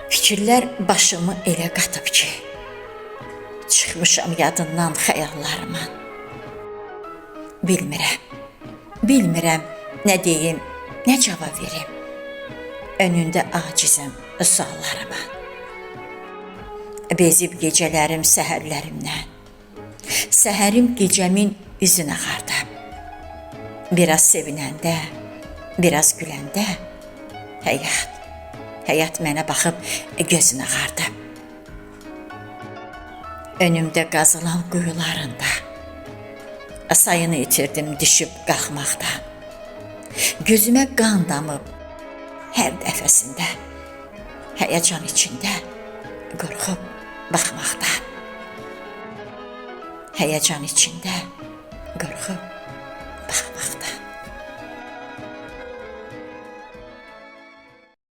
Fikirlər başımı elə qatıb ki, çıxmışam yadından xəyallarımın. Bilmirəm nə deyim, nə cavab verim. Önündə acizəm suallarıma. Bezib gecələrim səhərlərimdən. Səhərim gecəmin üzün ağardı. Biraz sevinəndə, biraz güləndə həyat mənə baxıb gözün ağardı. Önümdə qazılan quyularında sayını itirdim düşüb qalxmaqda. Gözümə qan damıb hər dəfəsində, həyəcan içində qorxub baxmaqda. Həyəcan içində qorxub baxmaqda.